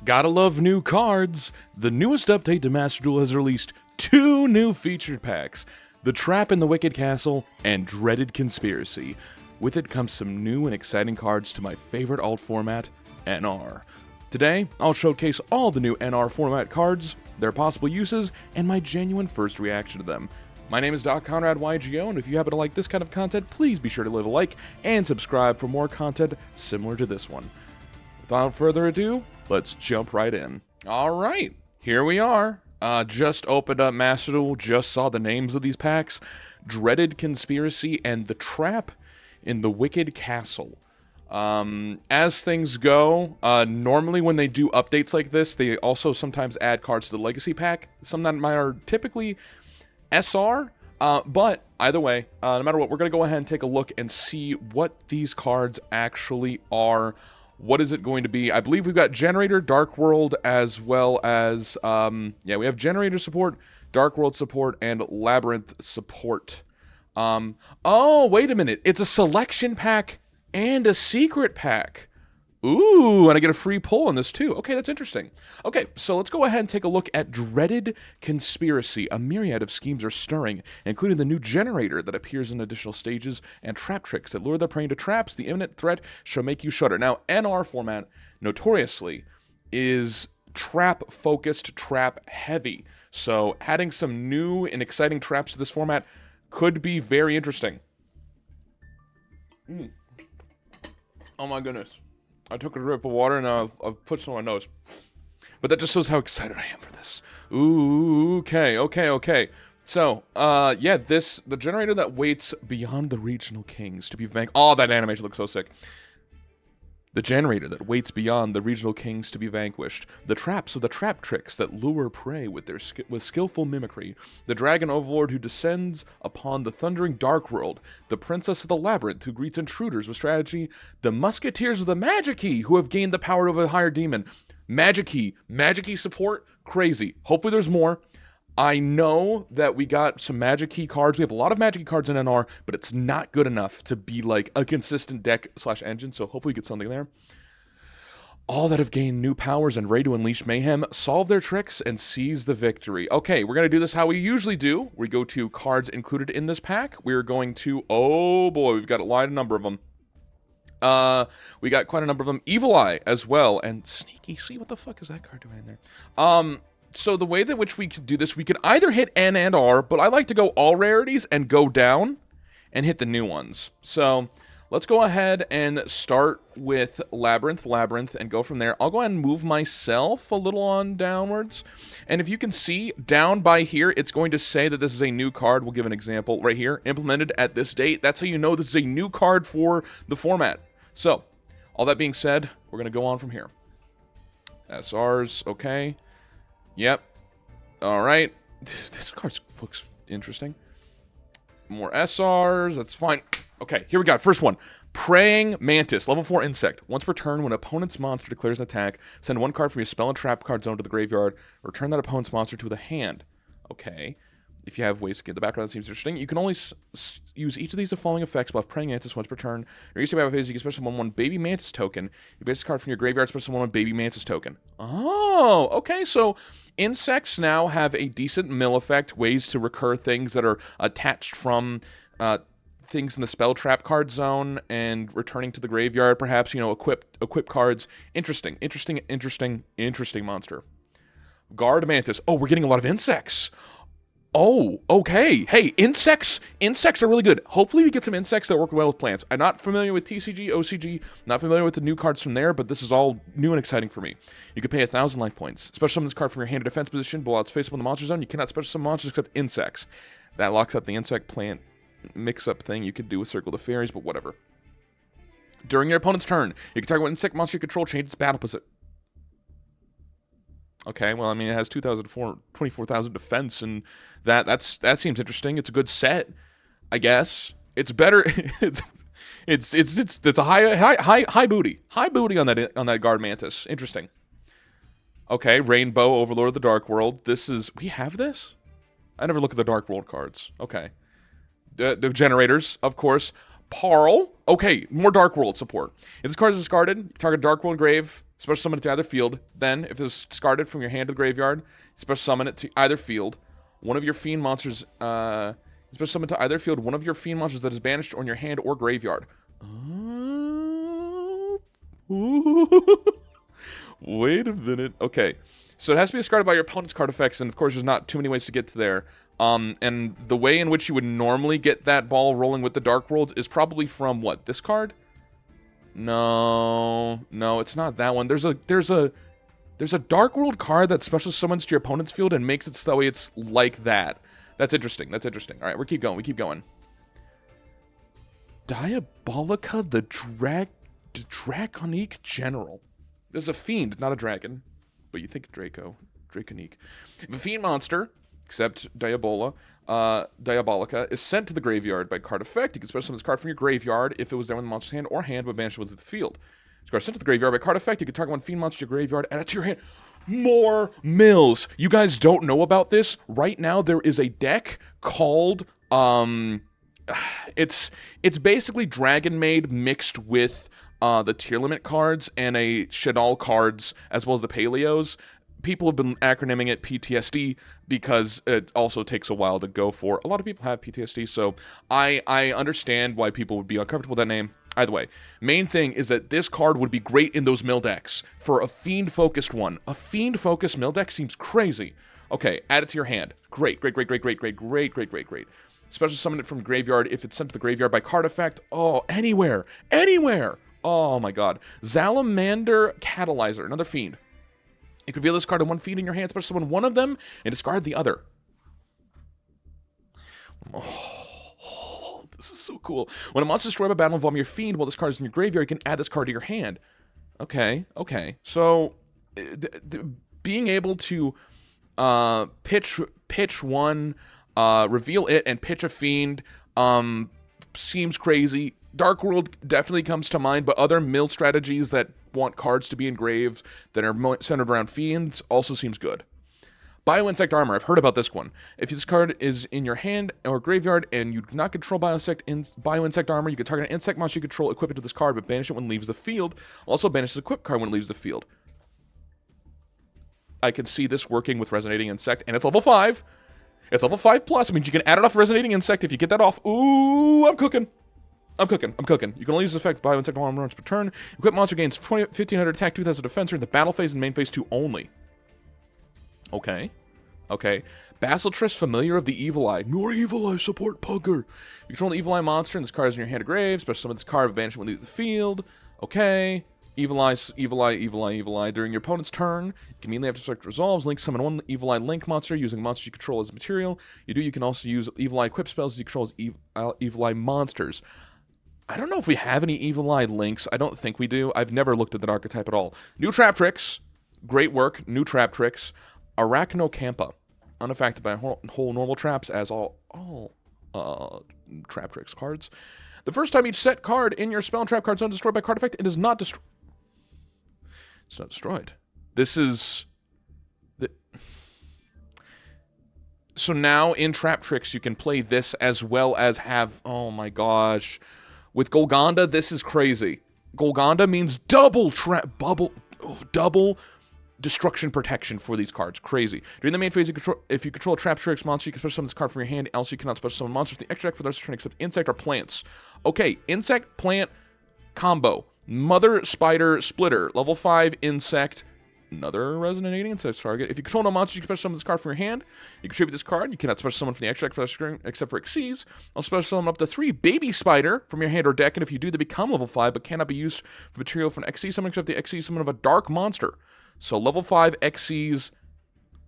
Gotta love new cards! The newest update to MasterDuel has released 2 new featured packs, The Trap in the Wicked Castle and Dreaded Conspiracy. With it comes some new and exciting cards to my favorite alt format, NR. Today, I'll showcase all the new NR format cards, their possible uses, and my genuine first reaction to them. My name is Doc Conrad Yugioh, and if you happen to like this kind of content, please be sure to leave a like and subscribe for more content similar to this one. Without further ado, let's jump right in. Alright, here we are. Just opened up MasterDuel, just saw the names of these packs. Dreaded Conspiracy and The Trap in the Wicked Castle. As things go, normally when they do updates like this, they also sometimes add cards to the Legacy pack. Some that are typically SR, but either way, no matter what, we're going to go ahead and take a look and see what these cards actually are. What is it going to be? I believe we've got Generator, Dark World, as well as, we have Generator support, Dark World support, and Labyrinth support. Oh, wait a minute. It's a selection pack and a secret pack. Ooh, and I get a free pull on this too. Okay, that's interesting. Okay, so let's go ahead and take a look at Dreaded Conspiracy. A myriad of schemes are stirring, including the new Generator that appears in additional stages and trap tricks that lure the prey into traps. The imminent threat shall make you shudder. Now, NR format, notoriously, is trap-focused, trap-heavy. So adding some new and exciting traps to this format could be very interesting. Oh my goodness. I took a drip of water and I've put some on my nose. But that just shows how excited I am for this. Ooh, okay. So, the Generator that waits beyond the regional kings to be vanquished. Oh, that animation looks so sick. The Generator that waits beyond the regional kings to be vanquished. The traps of the trap tricks that lure prey with skillful mimicry. The Dragon Overlord who descends upon the thundering Dark World. The Princess of the Labyrinth who greets intruders with strategy. The Musketeers of the Magic Key who have gained the power of a higher demon. Magic Key support, crazy. Hopefully there's more. I know that we got some Magic Key cards. We have a lot of Magic Key cards in NR, but it's not good enough to be like a consistent deck/engine, so hopefully we get something there. All that have gained new powers and ready to unleash mayhem, solve their tricks, and seize the victory. Okay, we're going to do this how we usually do. We go to cards included in this pack. We're going to, oh boy, we've got a line number of them. We got quite a number of them. Evil Eye as well, and Sneaky. See, what the fuck is that card doing in there? So the way that which we could do this, we could either hit N and R, but I like to go all rarities and go down and hit the new ones. So let's go ahead and start with Labyrinth, and go from there. I'll go ahead and move myself a little on downwards. And if you can see, down by here, it's going to say that this is a new card. We'll give an example right here. Implemented at this date. That's how you know this is a new card for the format. So, all that being said, we're going to go on from here. SRs, okay. Yep. Alright. This card looks interesting. More SRs. That's fine. Okay, here we go. First one. Praying Mantis. Level 4 insect. Once per turn, when an opponent's monster declares an attack, send one card from your spell and trap card zone to the graveyard. Return that opponent's monster to the hand. Okay. If you have ways to get the background, that seems interesting. You can only use each of these following effects while praying Mantis once per turn. Your use of phase, you can special one Baby Mantis token. You base a card from your graveyard, special one Baby Mantis token. Oh, okay. So insects now have a decent mill effect, ways to recur things that are attached from things in the spell trap card zone and returning to the graveyard. Perhaps, equip cards. Interesting monster. Guard Mantis. Oh, we're getting a lot of insects. Oh, okay. Hey, insects are really good. Hopefully we get some insects that work well with plants. I'm not familiar with TCG, OCG, not familiar with the new cards from there, but this is all new and exciting for me. You can pay 1,000 life points. Special summon this card from your hand to defense position, blow out its face up in the monster zone. You cannot special summon monsters except insects. That locks up the insect plant mix-up thing you could do with Circle the Fairies, but whatever. During your opponent's turn, you can target one insect monster you control, change its battle position. Okay, well, I mean, it has 24,000 defense, and that seems interesting. It's a good set, I guess. It's better. it's a high booty on that Guard Mantis. Interesting. Okay, Rainbow Overlord of the Dark World. We have this? I never look at the Dark World cards. Okay, the Generators, of course. Parl. Okay, more Dark World support. If this card is discarded, target Dark World grave. special summon it to either field. Then, if it was discarded from your hand to the graveyard, special summon it to either field. One of your fiend monsters, special summon to either field one of your fiend monsters that is banished on your hand or graveyard. Wait a minute. Okay. So it has to be discarded by your opponent's card effects, and of course there's not too many ways to get to there. And the way in which you would normally get that ball rolling with the Dark Worlds is probably from, what, this card? No, it's not that one. There's a Dark World card that special summons to your opponent's field and makes it so it's like that. That's interesting. All right, we keep going. Diabolica, the Draconique General. This is a fiend, not a dragon. But you think Draconique. If a fiend monster, except Diabolica, is sent to the graveyard by card effect, you can special summon this card from your graveyard if it was there when the monster's hand or hand, but banished was at the field. This card sent to the graveyard by card effect, you can target one fiend monster to your graveyard, add it to your hand. More mills. You guys don't know about this? Right now there is a deck called it's basically Dragon Maid mixed with the tier limit cards and a Shadal cards as well as the Paleos. People have been acronyming it PTSD because it also takes a while to go for. A lot of people have PTSD, so I understand why people would be uncomfortable with that name. Either way, main thing is that this card would be great in those mill decks for a fiend-focused one. A fiend-focused mill deck seems crazy. Okay, add it to your hand. Great. Special summon it from graveyard if it's sent to the graveyard by card effect. Oh, anywhere. Oh my god. Salamander Catalyzer, another fiend. You could reveal this card in one fiend in your hand, special summon one of them, and discard the other. Oh, this is so cool. When a monster is destroyed by battle involving your fiend while this card is in your graveyard, you can add this card to your hand. Okay. So, being able to pitch one, reveal it, and pitch a fiend seems crazy. Dark World definitely comes to mind, but other mill strategies that want cards to be engraved that are centered around fiends also seems good. Bio-Insect Armor, I've heard about this one. If this card is in your hand or graveyard and you do not control Bio-Insect Armor, you can target an insect monster you control, equip it to this card, but banish it when it leaves the field. Also banish this equipped card when it leaves the field. I can see this working with Resonating Insect, and it's level 5. It's level 5 plus. It means you can add it off Resonating Insect. If you get that off, ooh, I'm cooking. You can only use this effect by Insect Armor once per turn. Equipped monster gains 1500 attack, 2000 defense during the battle phase and main phase 2 only. Okay. Basilisk, Familiar of the Evil Eye. More Evil Eye support Pugger. You control an Evil Eye monster, and this card is in your hand or grave. Special summon this card, but banish it when it leaves the field. Okay. Evil Eye. During your opponent's turn, you can immediately after select resolves, link summon one Evil Eye Link monster using monsters you control as material. You can also use Evil Eye equip spells as you control as Evil Eye monsters. I don't know if we have any Evil Eye links. I don't think we do. I've never looked at that archetype at all. New Trap Tricks. Great work. New Trap Tricks. Arachnocampa. Unaffected by whole normal traps as all Trap Tricks cards. The first time each set card in your spell and trap card zone is destroyed by card effect, it is not destroyed. It's not destroyed. This is... So now in Trap Tricks you can play this as well as have... Oh my gosh... With Golgonda, this is crazy. Golgonda means double destruction protection for these cards. Crazy. During the main phase, if you control a Trap Tricks monster, you can special summon this card from your hand. Also, you cannot special summon monsters from the extra deck for the rest of the turn except insect or plants. Okay, insect, plant, combo. Mother, Spider, Splitter. Level 5, insect. Another Resonating Insect target. If you control no monsters, you can special summon this card from your hand. You contribute this card. You cannot special summon from the extra deck for the screen except for Xyz. I'll special summon up to 3 Baby Spider from your hand or deck, and if you do, they become level 5, but cannot be used for material from an Xyz summon except the Xyz summon of a dark monster. So level 5 Xyz,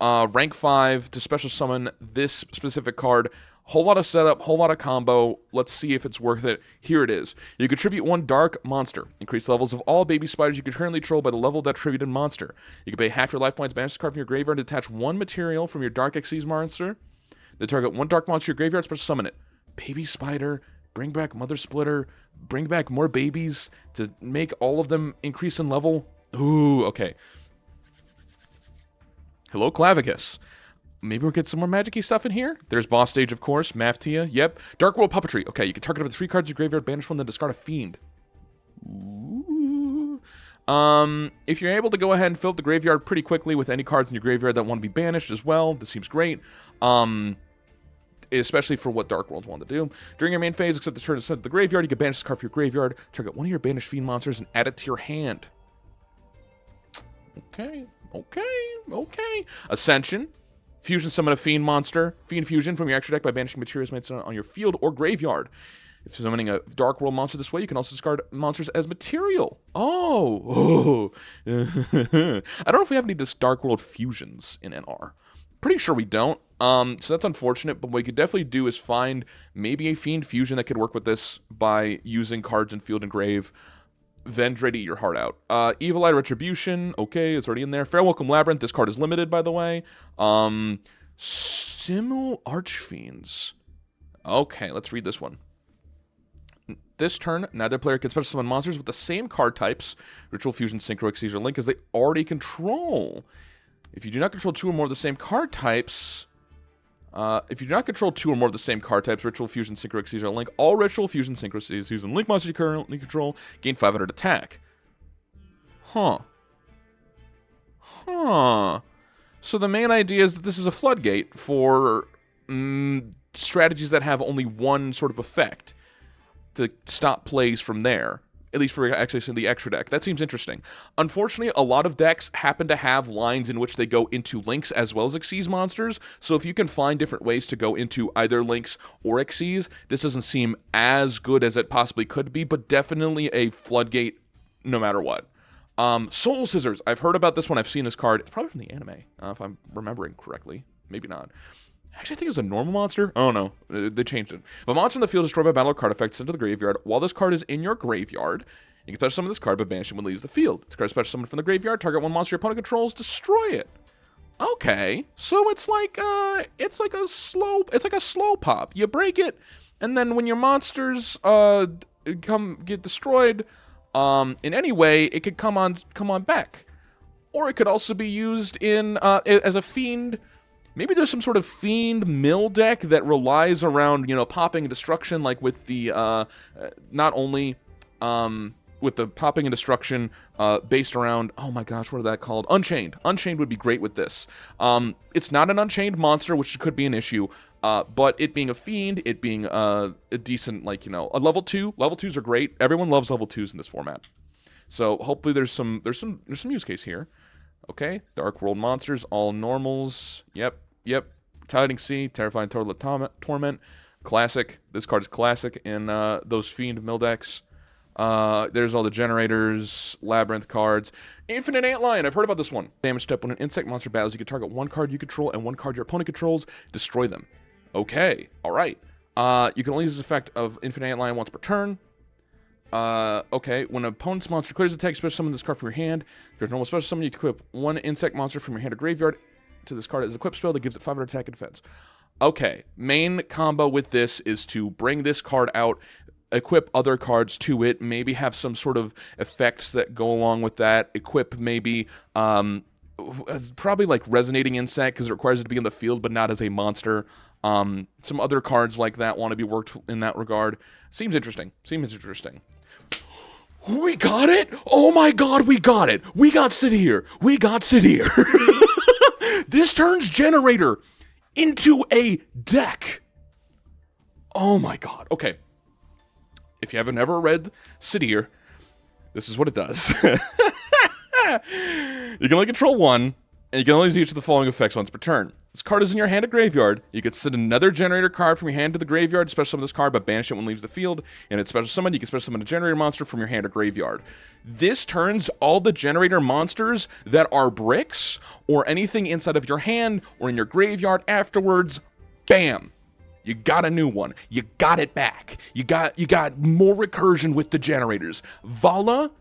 rank 5 to special summon this specific card. Whole lot of setup, whole lot of combo. Let's see if it's worth it. Here it is. You contribute 1 dark monster. Increase levels of all baby spiders you can currently control by the level of that attributed monster. You can pay half your life points, banish this card from your graveyard, and detach 1 material from your dark Xyz monster. Then target 1 dark monster to your graveyard, special summon it. Baby spider, bring back Mother Splitter, bring back more babies to make all of them increase in level. Ooh, okay. Hello, Clavicus. Maybe we'll get some more magic-y stuff in here. There's Boss Stage, of course. Maftia, yep. Dark World Puppetry. Okay, you can target up to 3 cards in your graveyard, banish one, then discard a Fiend. Ooh. If you're able to go ahead and fill up the graveyard pretty quickly with any cards in your graveyard that want to be banished as well, this seems great. Especially for what Dark Worlds want to do. During your main phase, except the turn to set the graveyard, you can banish this card from your graveyard, target one of your banished Fiend monsters, and add it to your hand. Okay. Ascension. Fusion summon a Fiend monster. Fiend fusion from your extra deck by banishing materials made on your field or graveyard. If summoning a Dark World monster this way, you can also discard monsters as material. Oh. I don't know if we have any Dark World fusions in NR. Pretty sure we don't. So that's unfortunate, but what we could definitely do is find maybe a Fiend fusion that could work with this by using cards in Field and Grave. Then try to eat your heart out. Evil Eye Retribution, okay, it's already in there. Fair Welcome Labyrinth, this card is limited, by the way. Simul Archfiends. Okay, let's read this one. This turn, neither player can special summon monsters with the same card types, Ritual Fusion, Synchro, Exceed, or Link, as they already control. If you do not control two or more of the same card types, Ritual Fusion, Synchro, Exceed, or Link, all Ritual Fusion, Synchro, Exceed, and Link monsters you currently control gain 500 attack. So the main idea is that this is a floodgate for strategies that have only one sort of effect to stop plays from there. At least for accessing the extra deck. That seems interesting. Unfortunately, a lot of decks happen to have lines in which they go into Links as well as Xyz monsters, so if you can find different ways to go into either Links or Xyz, this doesn't seem as good as it possibly could be, but definitely a floodgate no matter what. Soul Scissors. I've heard about this one. I've seen this card. It's probably from the anime, if I'm remembering correctly. Maybe not. Actually, I think it was a normal monster. Oh, no. They changed it. If a monster in the field is destroyed by battle or card effect sent to the graveyard, while this card is in your graveyard, you can special summon this card by banishing when it leaves the field. This card is special summoned from the graveyard. Target one monster your opponent controls. Destroy it. Okay. So it's like a slow pop. You break it, and then when your monsters get destroyed, in any way, it could come on back. Or it could also be used in as a fiend. Maybe there's some sort of Fiend mill deck that relies around, popping and destruction, like with the, not only, with the popping and destruction, based around, oh my gosh, what are that called? Unchained. Unchained would be great with this. It's not an Unchained monster, which could be an issue, but it being a Fiend, it being, a decent, a level 2. Level 2s are great. Everyone loves level 2s in this format. So hopefully there's some use case here. Okay, Dark World monsters, all normals. Yep. Tiding Sea, Terrifying Total Torment. Classic. This card is classic in those Fiend mill decks. There's all the Generators, Labyrinth cards. Infinite Antlion, I've heard about this one. Damage step when an insect monster battles, you can target one card you control and one card your opponent controls, destroy them. Okay, alright. You can only use this effect of Infinite Antlion once per turn. Okay, when an opponent's monster clears attack, special summon this card from your hand. If you're a normal special summon, you can equip one insect monster from your hand or graveyard to this card as an equip spell that gives it 500 attack and defense. Okay, main combo with this is to bring this card out, equip other cards to it, maybe have some sort of effects that go along with that, equip maybe, probably like Resonating Insect, because it requires it to be in the field, but not as a monster. Some other cards like that want to be worked in that regard. Seems interesting. We got it! Oh my god, we got it! We got Sidir! This turns Generator into a deck! Oh my god. Okay. If you haven't ever read Sidir, this is what it does. You can only control one, and you can only use each of the following effects once per turn. This card is in your hand at graveyard. You can send another Generator card from your hand to the graveyard, special summon this card, but banish it when it leaves the field. And it's special summon, you can special summon a Generator monster from your hand or graveyard. This turns all the Generator monsters that are bricks, or anything inside of your hand, or in your graveyard afterwards, bam! You got a new one. You got it back. You got more recursion with the Generators. Vala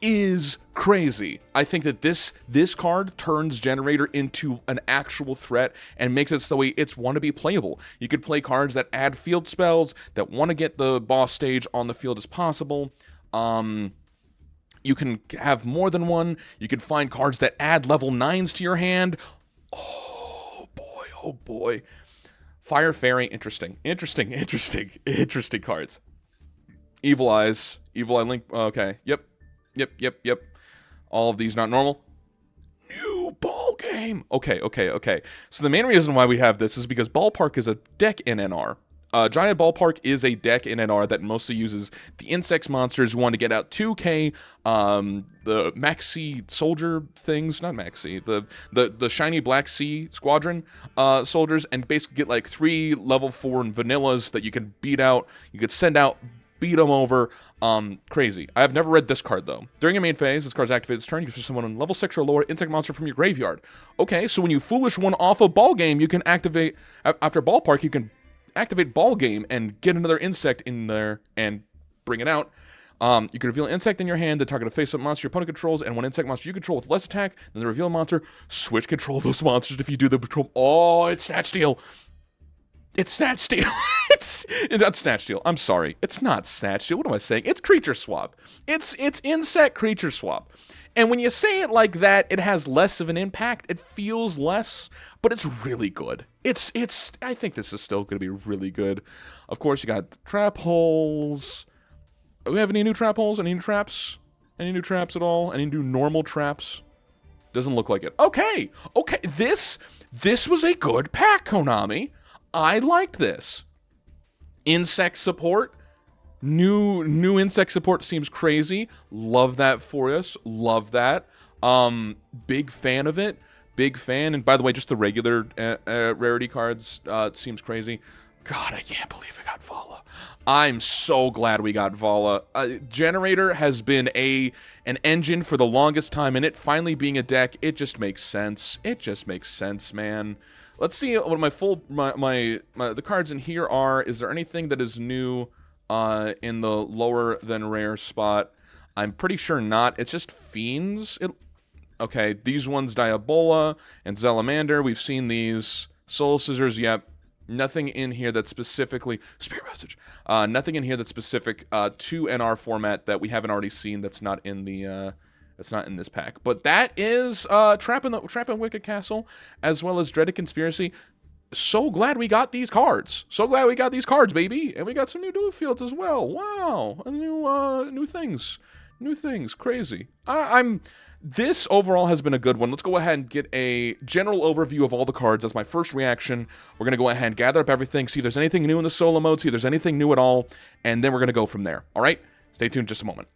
is crazy. I think that this card turns Generator into an actual threat and makes it so it's want to be playable. You could play cards that add field spells, that want to get the boss stage on the field as possible. You can have more than one. You could find cards that add level 9s to your hand. Oh boy. Fire Fairy, interesting cards. Evil Eye Link, okay, yep. All of these not normal. New ball game. Okay. So the main reason why we have this is because Ballpark is a deck in NR. Giant Ballpark is a deck in NR that mostly uses the insects monsters. We want to get out 2K, the Maxi soldier things, not Maxi, the shiny Black Sea Squadron soldiers, and basically get like 3 level 4 vanillas that you can beat out. You could send out, beat them over. Crazy. I have never read this card though. During your main phase, this card's activated its turn. You can push someone on level 6 or lower insect monster from your graveyard. Okay, so when you foolish one off a ball game, you can activate after Ballpark. You can activate ball game and get another insect in there and bring it out. You can reveal an insect in your hand that target a face-up monster your opponent controls, and one insect monster you control with less attack than the revealed monster. Switch control of those monsters if you do the control. Oh, it's Snatch Steal. It's Snatch Steal. It's not Snatch Steal. I'm sorry. It's not Snatch Steal. What am I saying? It's Creature Swap. It's Insect Creature Swap. And when you say it like that, it has less of an impact. It feels less, but it's really good. I think this is still going to be really good. Of course, you got trap holes. Do we have any new trap holes? Any new traps? Any new traps at all? Any new normal traps? Doesn't look like it. Okay. This was a good pack, Konami. I liked this. Insect support. New insect support seems crazy. Love that for us. Love that. Big fan of it. Big fan. And by the way, just the regular rarity cards seems crazy. God, I can't believe we got Vala. I'm so glad we got Vala. Generator has been an engine for the longest time, and it finally being a deck, it just makes sense. It just makes sense, man. Let's see what the cards in here are. Is there anything that is new in the lower than rare spot? I'm pretty sure not. It's just Fiends. Okay, these ones, Diabola and Zelamander. We've seen these. Soul Scissors, yep. Nothing in here that's specifically... Spirit Message. Nothing in here that's specific to NR format that we haven't already seen that's not in the... That's not in this pack. But that is Trap in Wicked Castle, as well as Dreaded Conspiracy. So glad we got these cards. So glad we got these cards, baby. And we got some new dual fields as well. Wow. New things. New things. Crazy. This overall has been a good one. Let's go ahead and get a general overview of all the cards. That's my first reaction. We're going to go ahead and gather up everything, see if there's anything new in the solo mode, see if there's anything new at all, and then we're going to go from there. All right? Stay tuned just a moment.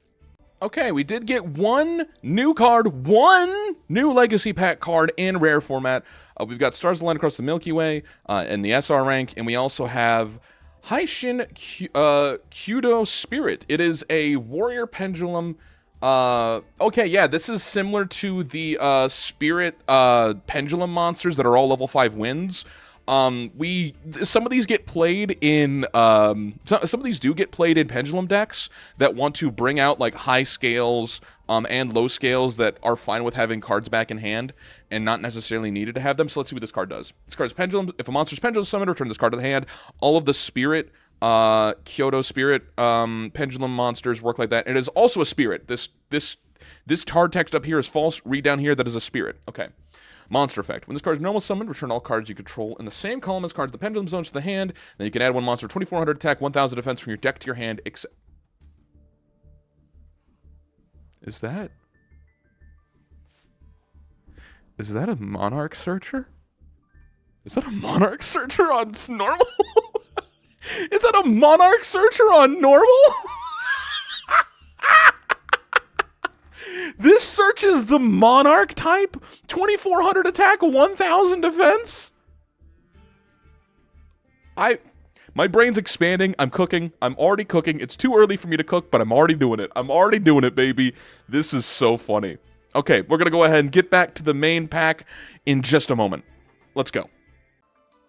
Okay, we did get one new card, one new Legacy Pack card in rare format. We've got Stars Align Across the Milky Way in the SR rank, and we also have Haishin Yugioh Spirit. It is a Warrior Pendulum. Okay, yeah, this is similar to the Spirit Pendulum monsters that are all level 5 wins. Some of these get played in, some of these do get played in Pendulum decks that want to bring out, like, high scales, and low scales that are fine with having cards back in hand and not necessarily needed to have them. So let's see what this card does. This card is Pendulum. If a monster's Pendulum summoned, return this card to the hand. All of the Spirit, Yugioh Spirit, Pendulum monsters work like that. It is also a Spirit. This card text up here is false. Read down here, that is a Spirit. Okay. Monster effect. When this card is normal summoned, return all cards you control in the same column as cards the Pendulum zones to the hand. Then you can add one monster 2400 attack, 1000 defense from your deck to your hand. Is that a Monarch Searcher? Is that a Monarch Searcher on normal? Is that a Monarch Searcher on normal? This searches the Monarch type, 2400 attack, 1000 defense. My brain's expanding. I'm cooking. I'm already cooking. It's too early for me to cook, but I'm already doing it. I'm already doing it, baby. This is so funny. Okay, we're going to go ahead and get back to the main pack in just a moment. Let's go.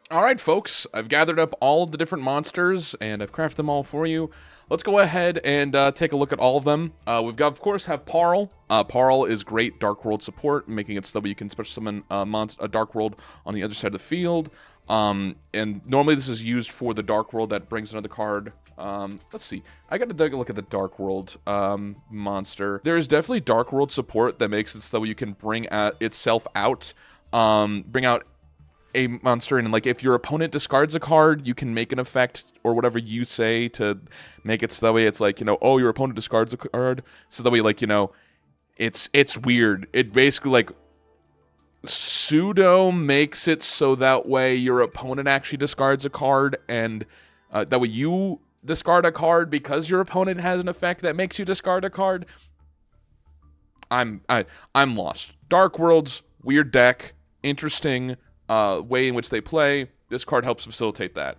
All right, folks. I've gathered up all of the different monsters, and I've crafted them all for you. Let's go ahead and take a look at all of them. We've got, of course, have Parl. Parl is great Dark World support, making it so that you can special summon a Dark World on the other side of the field. And normally this is used for the Dark World that brings another card. Let's see. I got to take a look at the Dark World monster. There is definitely Dark World support that makes it so that you can bring itself out. Bring out a monster, and like if your opponent discards a card, you can make an effect or whatever you say to make it so that way it's like, you know, oh, your opponent discards a card, so that way, like, you know, it's weird. It basically, like, pseudo makes it so that way your opponent actually discards a card, and that way you discard a card because your opponent has an effect that makes you discard a card. I'm lost. Dark World's weird deck, interesting way in which they play. This card helps facilitate that.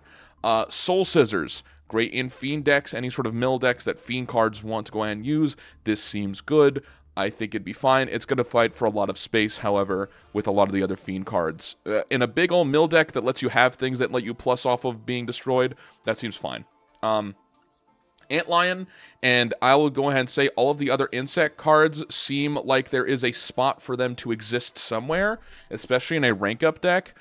Soul Scissors, great in Fiend decks, any sort of mill decks that Fiend cards want to go ahead and use. This seems good. I think it'd be fine. It's going to fight for a lot of space, however, with a lot of the other Fiend cards. In a big old mill deck that lets you have things that let you plus off of being destroyed, that seems fine. Antlion, and I will go ahead and say all of the other insect cards seem like there is a spot for them to exist somewhere, especially in a rank-up deck,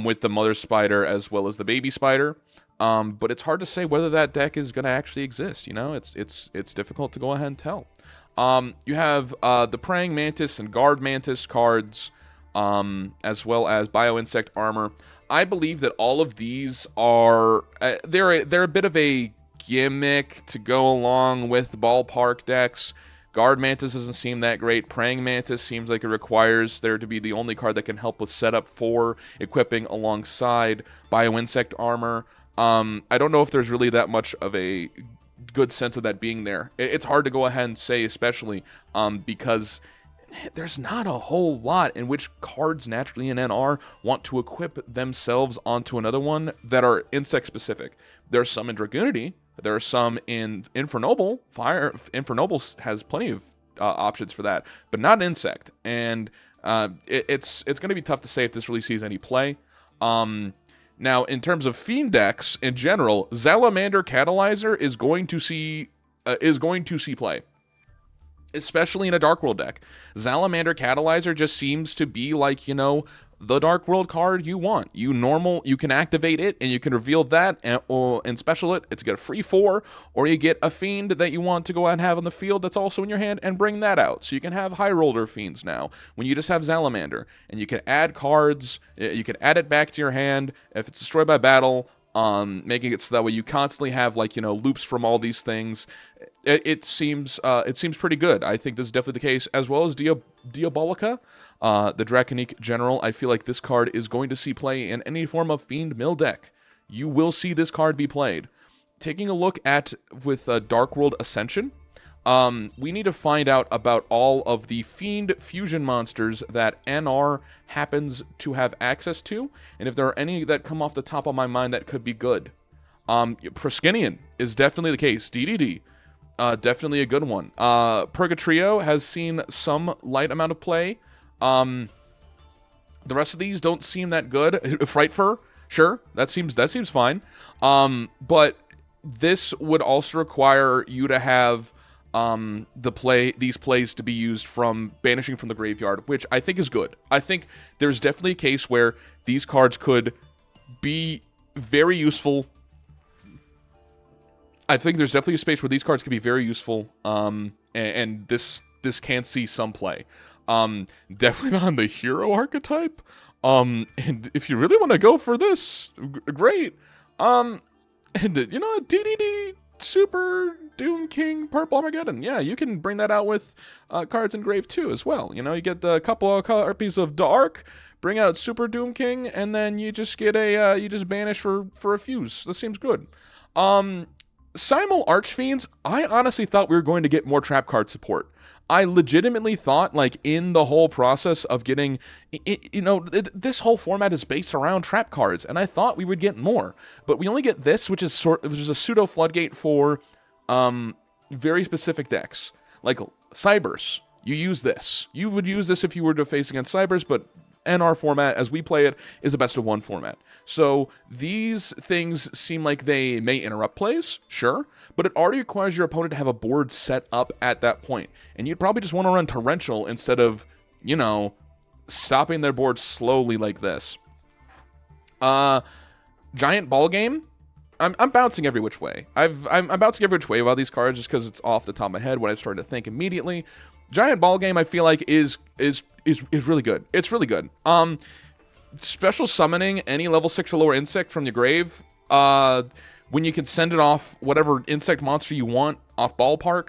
with the Mother Spider as well as the Baby Spider. But it's hard to say whether that deck is going to actually exist, you know? It's difficult to go ahead and tell. You have the Praying Mantis and Guard Mantis cards, as well as Bioinsect Armor. I believe that all of these are they're a bit of a gimmick to go along with ballpark decks. Guard Mantis doesn't seem that great. Praying Mantis seems like it requires there to be the only card that can help with setup for equipping alongside Bioinsect Armor. I don't know if there's really that much of a good sense of that being there. It's hard to go ahead and say, especially because there's not a whole lot in which cards naturally in NR want to equip themselves onto another one that are insect specific. There's some in Dragoonity. There are some in Infernoble. Infernoble has plenty of options for that, but not insect. And it's going to be tough to say if this really sees any play. Now, in terms of Fiend decks in general, Salamander Catalyzer is going to see play, especially in a Dark World deck. Salamander Catalyzer just seems to be like, you know, the Dark World card you want. You can activate it, and you can reveal that, and special it. It's got a free 4, or you get a Fiend that you want to go out and have on the field that's also in your hand, and bring that out. So you can have High Roller Fiends now, when you just have Salamander. And you can add cards, you can add it back to your hand if it's destroyed by battle, making it so that way you constantly have, like, you know, loops from all these things. It seems pretty good. I think this is definitely the case, as well as Diabolica, the Draconic General. I feel like this card is going to see play in any form of Fiend mill deck. You will see this card be played. Taking a look at with Dark World Ascension, we need to find out about all of the Fiend fusion monsters that NR happens to have access to, and if there are any that come off the top of my mind that could be good. Proskinian is definitely the case. DDD, definitely a good one. Purgatrio has seen some light amount of play. The rest of these don't seem that good. Frightfur, sure, that seems fine. But this would also require you to have these plays to be used from Banishing from the Graveyard, which I think is good. I think there's definitely a case where these cards could be very useful. I think there's definitely a space where these cards could be very useful, and this can see some play. Definitely not on the hero archetype. And if you really want to go for this, great. And you know, DDD Super Doom King Purple Armageddon. Yeah, you can bring that out with cards engraved too as well. You know, you get the couple of copies of Dark, bring out Super Doom King, and then you just get you just banish for a fuse. That seems good. Simul Archfiends, I honestly thought we were going to get more trap card support. I legitimately thought, like, in the whole process of getting, you know, this whole format is based around trap cards, and I thought we would get more. But we only get this, which is a pseudo floodgate for very specific decks. Like Cybers, you use this. You would use this if you were to face against Cybers, but NR format, as we play it, is a best of one format. So these things seem like they may interrupt plays, sure, but it already requires your opponent to have a board set up at that point. And you'd probably just want to run Torrential instead of, you know, stopping their board slowly like this. Giant Ball Game. I'm bouncing every which way. I'm bouncing every which way about these cards just because it's off the top of my head what I've started to think immediately. Giant Ball Game, I feel like, is really good. It's really good. Special summoning any level 6 or lower insect from your grave, when you can send it off whatever insect monster you want off ballpark,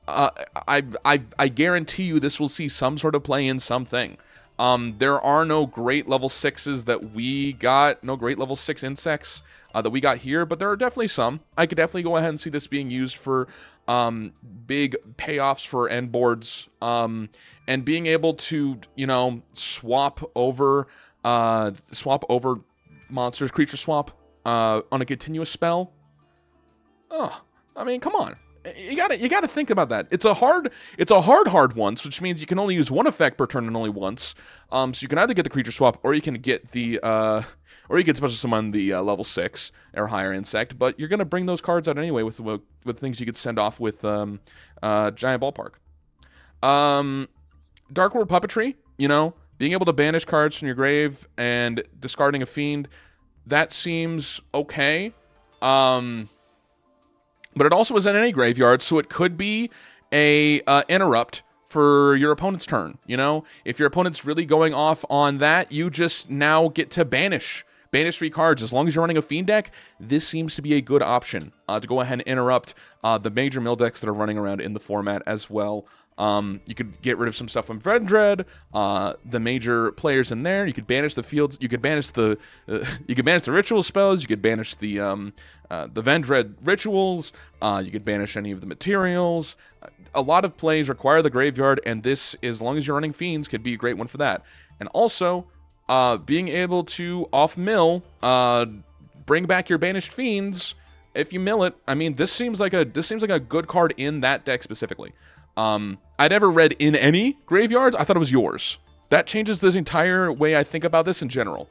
I guarantee you this will see some sort of play in something. There are no great level 6s that we got, no great level 6 insects that we got here, but there are definitely some. I could definitely go ahead and see this being used for big payoffs for end boards, and being able to, you know, swap over monsters, creature swap on a continuous spell. Oh, I mean, come on. You gotta think about that. It's a hard once, which means you can only use one effect per turn and only once. So you can either get the creature swap, or you can get the or you can special summon the level 6 or higher insect. But you're gonna bring those cards out anyway with things you could send off with Giant Ballpark. Dark World Puppetry, you know, being able to banish cards from your grave and discarding a fiend, that seems okay. But it also is in any graveyard, so it could be a interrupt for your opponent's turn. You know, if your opponent's really going off on that, you just now get to banish 3 cards. As long as you're running a fiend deck, this seems to be a good option to go ahead and interrupt the major mill decks that are running around in the format as well. You could get rid of some stuff from Vendread, the major players in there. You could banish the fields. You could banish the ritual spells. You could banish the Vendread rituals. You could banish any of the materials. A lot of plays require the graveyard, and this, as long as you're running fiends, could be a great one for that. And also, being able to off mill, bring back your banished fiends if you mill it. I mean, this seems like a good card in that deck specifically. I never read in any graveyards. I thought it was yours. That changes this entire way I think about this in general.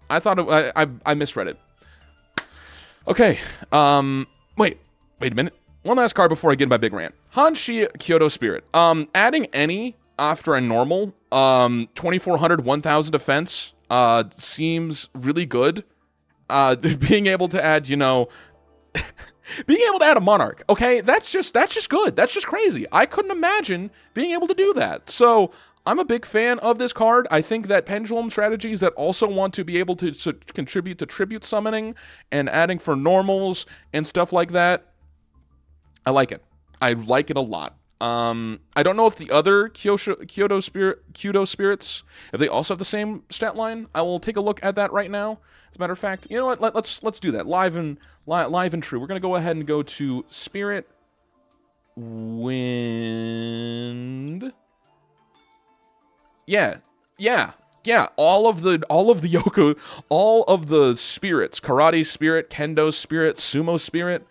I thought I misread it. Okay. Wait a minute. One last card before I get in my big rant. Hanshi Kyoto Spirit. Adding any after a normal 2400 1000 defense seems really good. Being able to add, you know, being able to add a Monarch, okay, that's just good. That's just crazy. I couldn't imagine being able to do that. So I'm a big fan of this card. I think that pendulum strategies that also want to be able to contribute to tribute summoning and adding for normals and stuff like that, I like it. I like it a lot. I don't know if the other Kyoto Spirits, if they also have the same stat line. I will take a look at that right now. As a matter of fact, you know what? Let's do that live and true. We're gonna go ahead and go to Spirit Wind. Yeah. All of the Yoko, all of the spirits, Karate Spirit, Kendo Spirit, Sumo Spirit.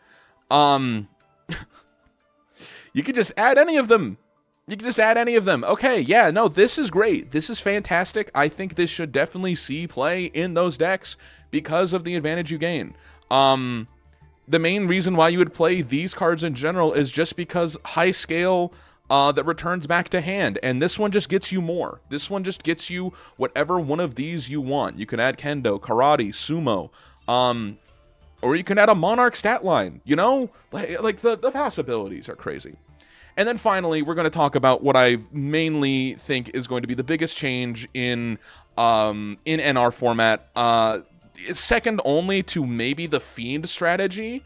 You could just add any of them. Okay, yeah, no, this is great. This is fantastic. I think this should definitely see play in those decks because of the advantage you gain. The main reason why you would play these cards in general is just because high scale that returns back to hand, and this one just gets you more. This one just gets you whatever one of these you want. You can add Kendo, Karate, Sumo, or you can add a Monarch stat line, you know? Like the possibilities are crazy. And then finally, we're going to talk about what I mainly think is going to be the biggest change in NR format. It's second only to maybe the Fiend strategy.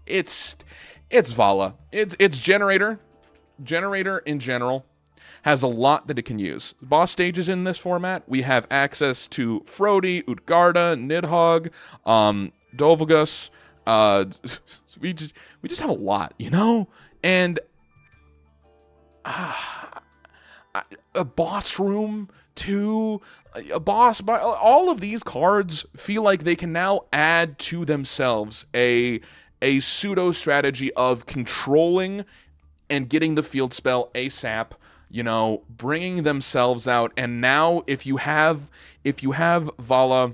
It's Vala. It's Generator. Generator in general has a lot that it can use. Boss stages in this format, we have access to Frody, Utgarda, Nidhogg, Dovulgus. We just have a lot, you know? And a boss room too, a boss, all of these cards feel like they can now add to themselves a pseudo strategy of controlling and getting the field spell ASAP, you know, bringing themselves out. And now if you have Vala,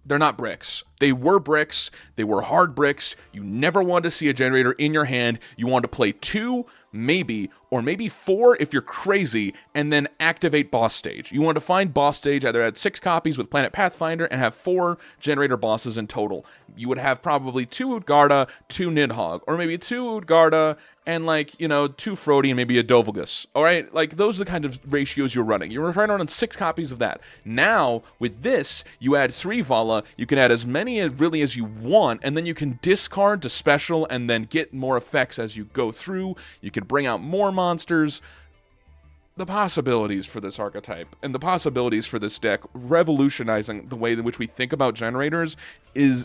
they're not bricks. They were bricks. They were hard bricks. You never wanted to see a generator in your hand. You wanted to play 2, maybe, or maybe 4 if you're crazy, and then activate boss stage. You wanted to find boss stage, either add 6 copies with Planet Pathfinder and have 4 generator bosses in total. You would have probably 2 Utgarda, 2 Nidhogg, or maybe 2 Utgarda and, like, you know, 2 Frody and maybe a Dovulgus. All right? Like, those are the kind of ratios you're running. You're running on 6 copies of that. Now, with this, you add 3 Vala. You can add as many many really as you want, and then you can discard to special and then get more effects as you go through. You can bring out more monsters. The possibilities for this archetype and the possibilities for this deck revolutionizing the way in which we think about generators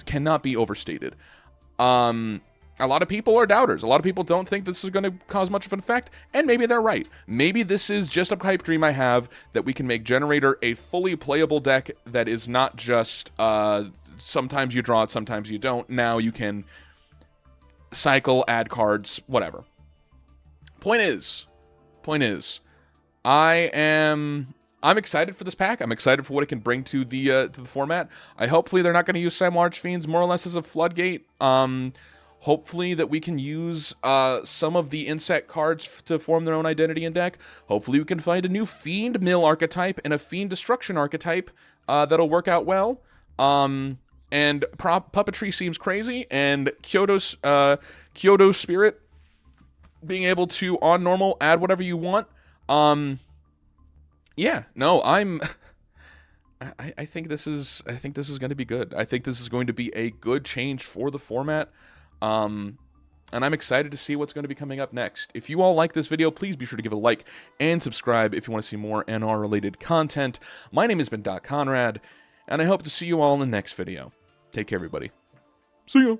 cannot be overstated. A lot of people are doubters. A lot of people don't think this is going to cause much of an effect, and maybe they're right. Maybe this is just a pipe dream I have, that we can make Generator a fully playable deck that is not just sometimes you draw it, sometimes you don't. Now you can cycle, add cards, whatever. Point is, I'm excited for this pack. I'm excited for what it can bring to the format. Hopefully they're not going to use Large Fiends more or less as a floodgate. Hopefully that we can use some of the insect cards to form their own identity in deck. Hopefully we can find a new Fiend Mill archetype and a Fiend Destruction archetype that'll work out well. And Puppetry seems crazy, and Kyoto Spirit being able to, on normal, add whatever you want. Yeah, no, I think this is going to be good. I think this is going to be a good change for the format. And I'm excited to see what's going to be coming up next. If you all like this video, please be sure to give it a like and subscribe if you want to see more NR related content. My name has been Doc Conrad, and I hope to see you all in the next video. Take care, everybody. See ya.